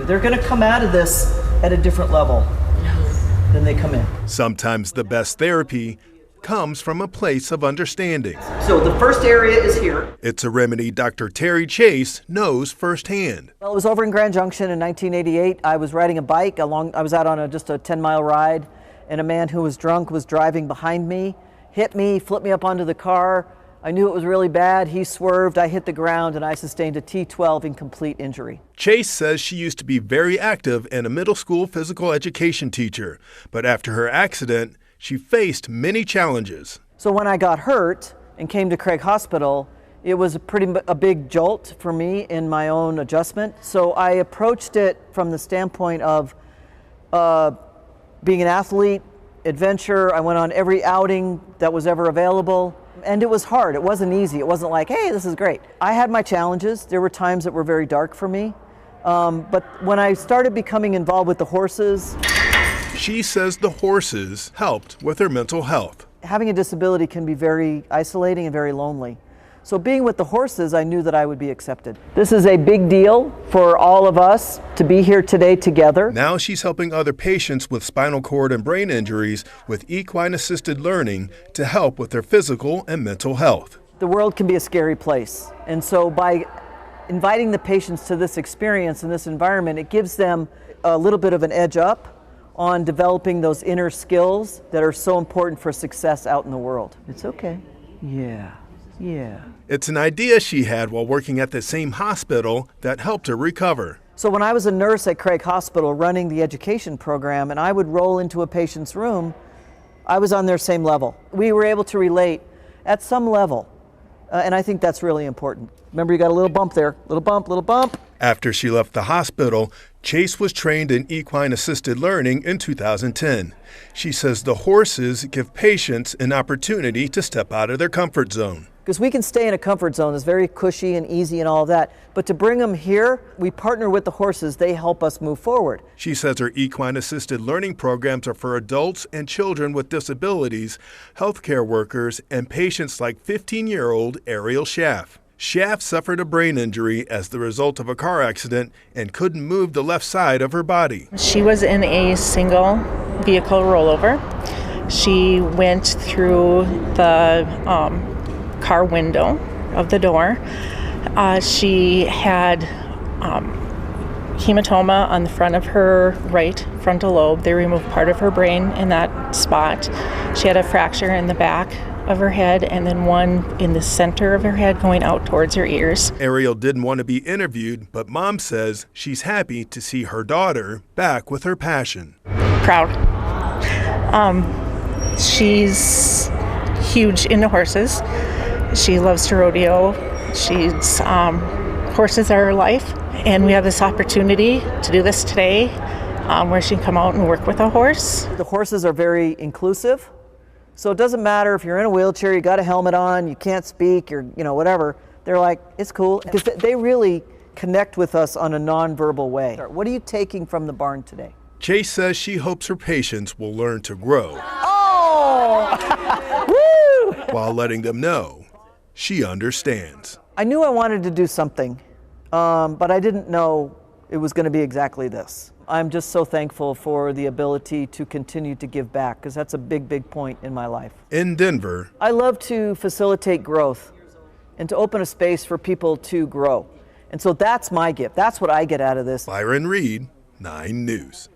They're going to come out of this at a different level than they come in. Sometimes the best therapy comes from a place of understanding. So the first area is here. It's a remedy Dr. Terry Chase knows firsthand. Well, it was over in Grand Junction in 1988. I was riding a bike I was out on just a 10-mile ride, and a man who was drunk was driving behind me, hit me, flipped me up onto the car. I knew it was really bad. He swerved, I hit the ground, and I sustained a T12 incomplete injury. Chase says she used to be very active and a middle school physical education teacher, but after her accident, she faced many challenges. So when I got hurt and came to Craig Hospital, it was a big jolt for me in my own adjustment. So I approached it from the standpoint of being an athlete, adventure. I went on every outing that was ever available. And it was hard. It wasn't easy. It wasn't like, hey, this is great. I had my challenges. There were times that were very dark for me. But when I started becoming involved with the horses. She says the horses helped with her mental health. Having a disability can be very isolating and very lonely. So being with the horses, I knew that I would be accepted. This is a big deal for all of us to be here today together. Now she's helping other patients with spinal cord and brain injuries with equine-assisted learning to help with their physical and mental health. The world can be a scary place. And so by inviting the patients to this experience and this environment, it gives them a little bit of an edge up on developing those inner skills that are so important for success out in the world. It's okay. Yeah. It's an idea she had while working at the same hospital that helped her recover. So when I was a nurse at Craig Hospital running the education program and I would roll into a patient's room, I was on their same level. We were able to relate at some level. And I think that's really important. Remember, you got a little bump there, little bump. After she left the hospital, Chase was trained in equine-assisted learning in 2010. She says the horses give patients an opportunity to step out of their comfort zone. Because we can stay in a comfort zone, it's very cushy and easy and all of that. But to bring them here, we partner with the horses, they help us move forward. She says her equine-assisted learning programs are for adults and children with disabilities, healthcare workers, and patients like 15-year-old Ariel Schaff. Schaff suffered a brain injury as the result of a car accident and couldn't move the left side of her body. She was in a single vehicle rollover. She went through the car window of the door. She had hematoma on the front of her right frontal lobe. They removed part of her brain in that spot. She had a fracture in the back of her head and then one in the center of her head going out towards her ears. Ariel didn't want to be interviewed, but Mom says she's happy to see her daughter back with her passion. Proud. She's huge into horses. She loves to rodeo. Horses are her life, and we have this opportunity to do this today where she can come out and work with a horse. The horses are very inclusive. So it doesn't matter if you're in a wheelchair, you got a helmet on, you can't speak, you're, whatever. They're like, it's cool. Because they really connect with us on a nonverbal way. What are you taking from the barn today? Chase says she hopes her patients will learn to grow. Oh! Woo! While letting them know she understands. I knew I wanted to do something, but I didn't know it was going to be exactly this. I'm just so thankful for the ability to continue to give back, because that's a big, big point in my life. In Denver, I love to facilitate growth and to open a space for people to grow. And so that's my gift. That's what I get out of this. Byron Reed, 9 News.